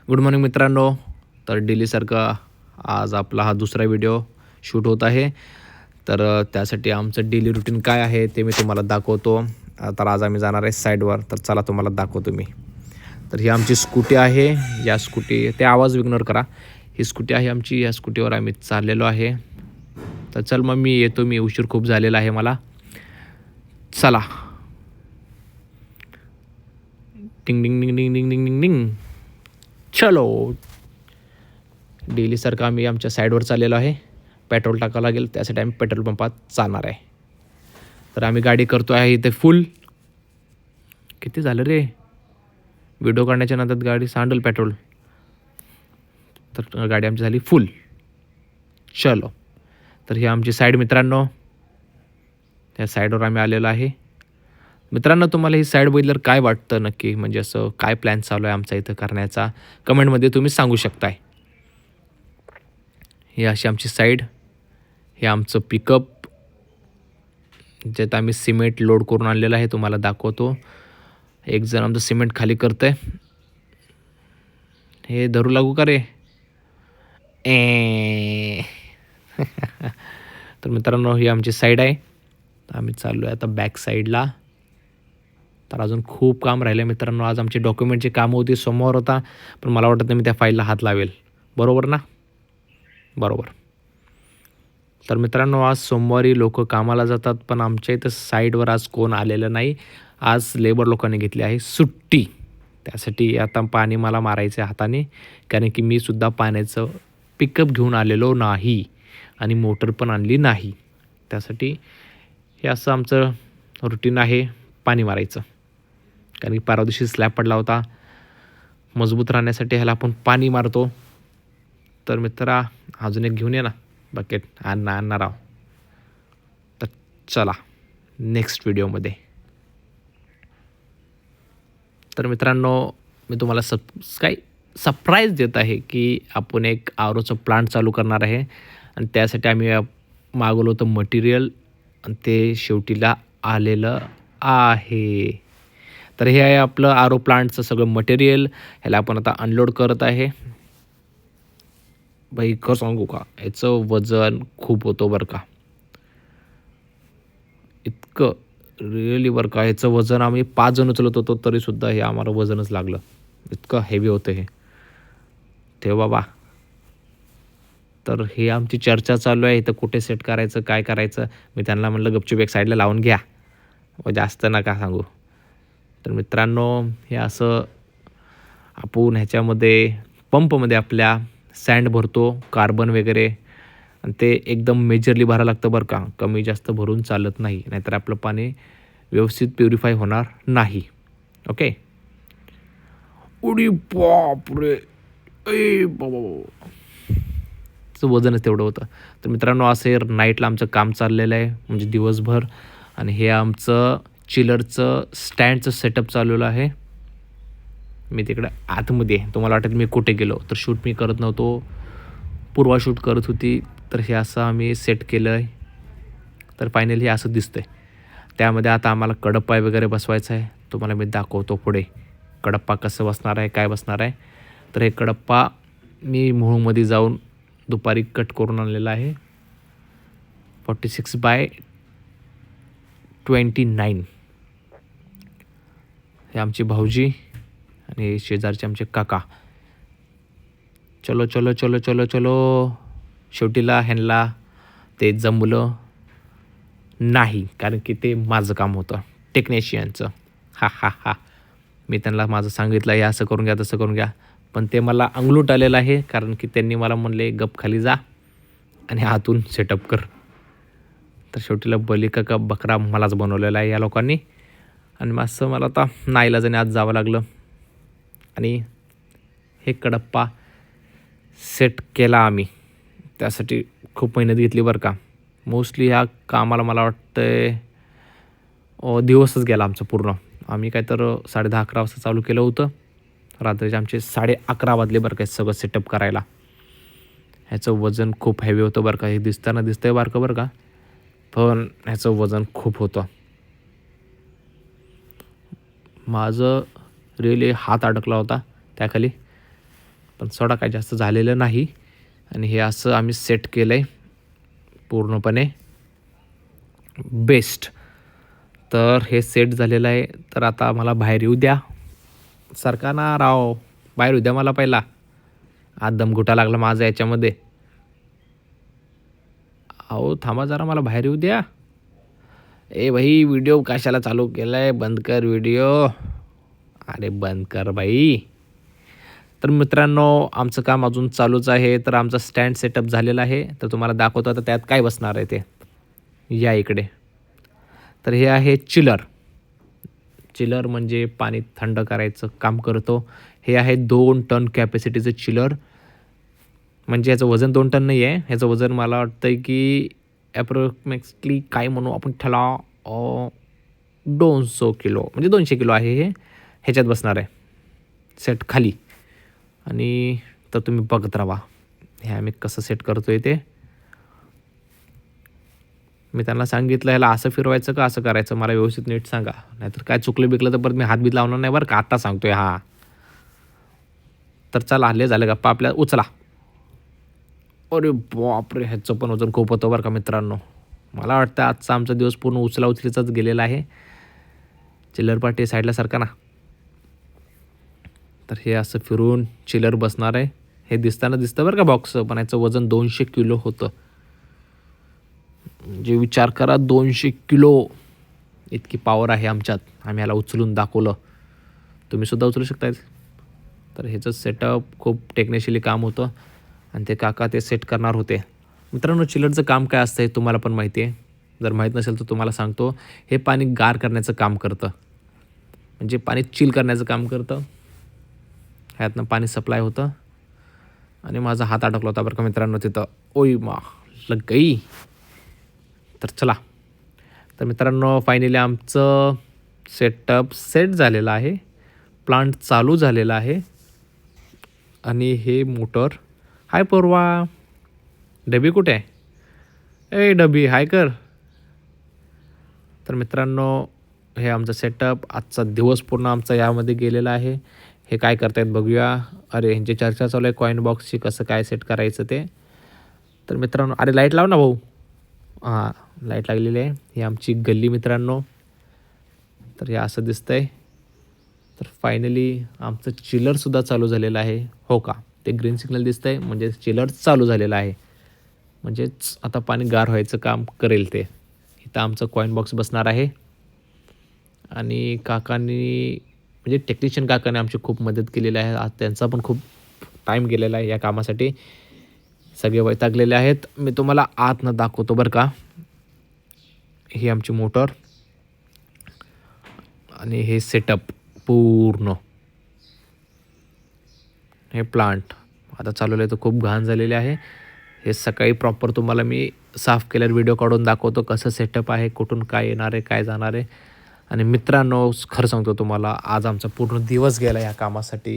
Good morning मित्रांनो. तर डेलीसारखा आज आपला हा दुसरा व्हिडिओ शूट होत आहे. तर त्यासाठी आमचं डेली रुटीन काय आहे ते मी तुम्हाला दाखवतो. तर आज आम्ही जाणार आहे साईडवर, तर चला तुम्हाला दाखवतो मी. तर ही आमची स्कूटी आहे. या स्कूटी ते आवाज इग्नोर करा. ही स्कूटी आहे आमची. या स्कूटीवर आम्ही चाललेलो आहे. तर चल मग मी येतो. मी उशीर खूप झालेला आहे मला. चला. टिंग डिंग डिंग डिंग डिंग डिंग डिंग डिंग. चलो. डेलीसारखं आम्ही आमच्या साईडवर चाललेलो आहे. पेट्रोल टाकावं लागेल, त्यासाठी आम्ही पेट्रोल पंपात जाणार आहे. तर आम्ही गाडी करतो आहे इथे फुल. किती झालं रे व्हिडिओ काढण्याच्या नंतर गाडी सांडल पेट्रोल. तर गाडी आमची झाली फुल. चलो. तर ही आमची साईड मित्रांनो. त्या साईडवर आम्ही आलेलो आहे. मित्रांनो, तुम्हाला ही साईड बघितल्यावर काय वाटतं नक्की, म्हणजे असं काय प्लॅन चालू आहे आमचा इथं करण्याचा, कमेंटमध्ये तुम्ही सांगू शकताय. ही अशी आमची साईड. हे आमचं पिकअप, ज्यात आम्ही सिमेंट लोड करून आणलेलं आहे, तुम्हाला दाखवतो. एक जण आमचं सिमेंट खाली करतं आहे. हे धरू लागू का रे? तर मित्रांनो, ही आमची साईड आहे. आम्ही चाललो आहे आता बॅक साईडला. तर अजून खूप काम राहिलं आहे मित्रांनो. आज आमची डॉक्युमेंटची कामं होती, सोमवार होता, पण मला वाटत नाही मी त्या फाईलला हात लावेल. बरोबर ना? बरोबर. तर मित्रांनो, आज सोमवारी लोक कामाला जातात, पण आमच्या इथं साईडवर आज कोण आलेलं नाही. आज लेबर लोकांनी घेतली आहे सुट्टी. त्यासाठी आता पाणी मला मारायचं आहे हाताने, कारण की मी सुद्धा पाण्याचं पिकअप घेऊन आलेलो नाही आणि मोटर पण आणली नाही. त्यासाठी हे असं आमचं रुटीन आहे, पाणी मारायचं. कारण की परवा दिवशी स्लॅब पडला होता, मजबूत राहण्यासाठी ह्याला आपण पाणी मारतो. तर मित्रा, अजून एक घेऊन ये ना बकेट. आणणार आहो. तर चला नेक्स्ट व्हिडिओमध्ये. तर मित्रांनो, मी तुम्हाला सरप्राईज देत आहे की आपण एक आरोचं प्लांट चालू करणार आहे, आणि त्यासाठी आम्ही मागवलं होतं मटेरियल, आणि ते शेवटीला आलेलं आहे. तर हे आहे आपलं आरो प्लांटचं सगळं मटेरियल. ह्याला आपण आता अनलोड करत आहे. बाई खरं सांगू का, याचं वजन खूप होतं बरं का. इतकं रिअली बरं का, ह्याचं वजन आम्ही 5 जण उचलत होतो, तरीसुद्धा हे आम्हाला वजनच लागलं. इतकं हेवी होतं हे. ते बाबा. तर हे आमची चर्चा चालू आहे इथं, कुठे सेट करायचं, काय करायचं. मी त्यांना म्हटलं गपचूप एक साईडला लावून घ्या, व जास्त नका सांगू. तर मित्रांनो, हे असं आपण ह्याच्यामध्ये पंपमध्ये आपल्या सँड भरतो, कार्बन वगैरे, आणि ते एकदम मेजरली भरावं लागतं बरं का. कमी जास्त भरून चालत नाही, नाहीतर आपलं पाणी व्यवस्थित प्युरिफाय होणार नाही. ओके. उडी बापरे, ए बाबा, वजनच तेवढं होतं. तर मित्रांनो, असं नाईटला आमचं काम चाललेलं आहे, म्हणजे दिवसभर. आणि हे आमचं चिलरचं स्टँडचं सेटअप चाललेलं आहे. मी तिकडे आतमध्ये, तुम्हाला वाटत मी कुठे गेलो, तर शूट मी करत नव्हतो, पूर्वा शूट करत होती. तर हे असं आम्ही सेट केलं आहे. तर फायनली असं दिसतं आहे. त्यामध्ये आता आम्हाला कडप्पा वगैरे बसवायचा आहे. तुम्हाला मी दाखवतो पुढे कडप्पा कसं बसणार आहे, काय बसणार आहे. तर हे कडप्पा मी मोहमध्ये जाऊन दुपारी कट करून आणलेला आहे. 46x29. हे आमची भाऊजी आणि शेजारचे आमचे काका. चलो चलो चलो चलो चलो. शेवटीला ह्यांना ते जमलं नाही, कारण की ते माझं काम होतं टेक्निशियनचं. हा हा हा. मी त्यांना माझं सांगितलं, हे असं करून घ्या, तसं करून घ्या, पण ते मला अंगलूट आलेलं आहे, कारण की त्यांनी मला म्हणले गप खाली जा आणि आतून सेटअप कर. तर शेवटीला बलिका का बकरा मलाच बनवलेला आहे या लोकांनी, आणि मग असं मला आता नाईलाजाने आज जावं लागलं. आणि हे कडप्पा सेट केला आम्ही. त्यासाठी खूप मेहनत घेतली बरं का. मोस्टली ह्या कामाला मला वाटतं दिवसच गेला आमचा पूर्ण. आम्ही काय तर 10:30-11 वाजता चालू केलं होतं. रात्रीचे आमचे 11:30 वाजले बरं का सगळं सेटअप करायला. ह्याचं वजन खूप हेवी होतं बरं का. हे दिसतंय बारकं बरं का, पण ह्याचं वजन खूप होतं. माझं रिअली हात अडकला होता त्याखाली. पण सोडा काय जास्त झालेलं नाही. आणि हे असं आम्ही सेट केलं आहे पूर्णपणे बेस्ट. तर हे सेट झालेलं आहे. तर आता मला बाहेर येऊ द्या. सारखा ना राव, बाहेर येऊ द्या मला पहिला. आज दमघुटा लागला माझा याच्यामध्ये. अहो थांबा जरा, मला बाहेर येऊ द्या. ए भाई, व्हिडिओ कशाला चालू केलाय? बंद कर व्हिडिओ. अरे बंद कर बाई. तर मित्रांनो, आमचं काम अजून चालूच आहे. तर आमचा स्टँड सेटअप झालेला आहे. तर तुम्हाला दाखवतो आता त्यात काय बसणार आहे ते. या इकडे. तर हे आहे चिलर. चिलर म्हणजे पाणी थंड करायचं काम करतो. हे आहे 2 टन कॅपॅसिटीचं चिलर. म्हणजे याचं वजन 2 टन नाही आहे. ह्याचं वजन मला वाटतं आहे की ॲप्रॉक्सिमेटली काय म्हणू आपण त्याला, 200 किलो म्हणजे 200 किलो आहे हे. ह्याच्यात बसणार आहे सेट खाली. आणि तर तुम्ही बघत राहा हे आम्ही कसं सेट करतो आहे ते. मी त्यांना सांगितलं ह्याला असं फिरवायचं का असं करायचं, मला व्यवस्थित नीट सांगा, नाहीतर काय चुकलं बिकलं तर परत मी हातबीत लावणार नाही बरं का, आत्ता सांगतोय. हां तर चला, हल्ले झाले गप्पा आपल्या, उचला. अरे बापरे, ह्याचं पण वजन खूप होतं बरं का मित्रांनो. मला वाटतं आजचा आमचा दिवस पूर्ण उचला उचलीचाच गेलेला आहे. चिल्लर पाटी साईडला सारखा ना. तर हे असं फिरून चिलर बसणार आहे. हे दिसतं बरं का बॉक्स, पण याचं वजन 200 किलो होतं. म्हणजे विचार करा, 200 किलो इतकी पॉवर आहे आमच्यात. आम्ही ह्याला उचलून दाखवलं, तुम्हीसुद्धा उचलू शकताय. तर ह्याचं सेटअप खूप टेक्निशियली काम होतं आणि ते काका ते सेट करणार होते. मित्रांनो, चिलरचं काम काय असतं हे तुम्हाला पण माहिती आहे. जर माहीत नसेल तर तुम्हाला सांगतो. हे पाणी गार करण्याचं काम करतं, म्हणजे पाणी चिल करण्याचं काम करतं. ह्यातनं पाणी सप्लाय होतं. आणि माझा हात अडकला होता बरं का मित्रांनो तिथं. ओय मा लग गई. तर चला, तर मित्रांनो फायनली आमचं सेटअप सेट झालेलं आहे. प्लांट चालू झालेला आहे. आणि हे मोटर, हाय पूर्वा, डबी कुठे आहे? ए डबी हाय कर. तर मित्रांनो, हे आमचं सेटअप, आजचा दिवस पूर्ण आमचा यामध्ये गेलेला आहे. हे काय करतायत बघूया. अरे ह्यांची चर्चा चालू आहे कॉईन बॉक्सची, कसं काय सेट करायचं ते. तर मित्रांनो, अरे लाईट लाव ना भाऊ. हां लाईट लागलेली आहे. ही आमची गल्ली मित्रांनो. तर हे असं दिसतंय. तर फायनली आमचं चिलरसुद्धा चालू झालेलं आहे. हो का, ते ग्रीन सिग्नल दिसतं आहे म्हणजे चिलर चालू झालेलं आहे. म्हणजेच आता पाणी गार व्हायचं काम करेल ते. इथं आमचं कॉईन बॉक्स बसणार आहे. आणि काकांनी म्हणजे टेक्निशियन काकाने आमची खूप मदत केलेली आहे. आज त्यांचा पण खूप टाईम गेलेला आहे या कामासाठी. सगळे वैतागलेले आहेत. मी तुम्हाला आतनं दाखवतो बरं का. ही आमची मोटर आणि हे सेटअप पूर्ण, हे प्लांट आता चालवलं आहे. तर खूप घाण झालेले आहे. हे सकाळी प्रॉपर तुम्हाला मी साफ केल्यावर व्हिडिओ काढून दाखवतो कसं सेटअप आहे, कुठून काय येणार आहे, काय जाणार आहे. आणि मित्रांनो, खरं सांगतो तुम्हाला, आज आमचा पूर्ण दिवस गेला या कामासाठी.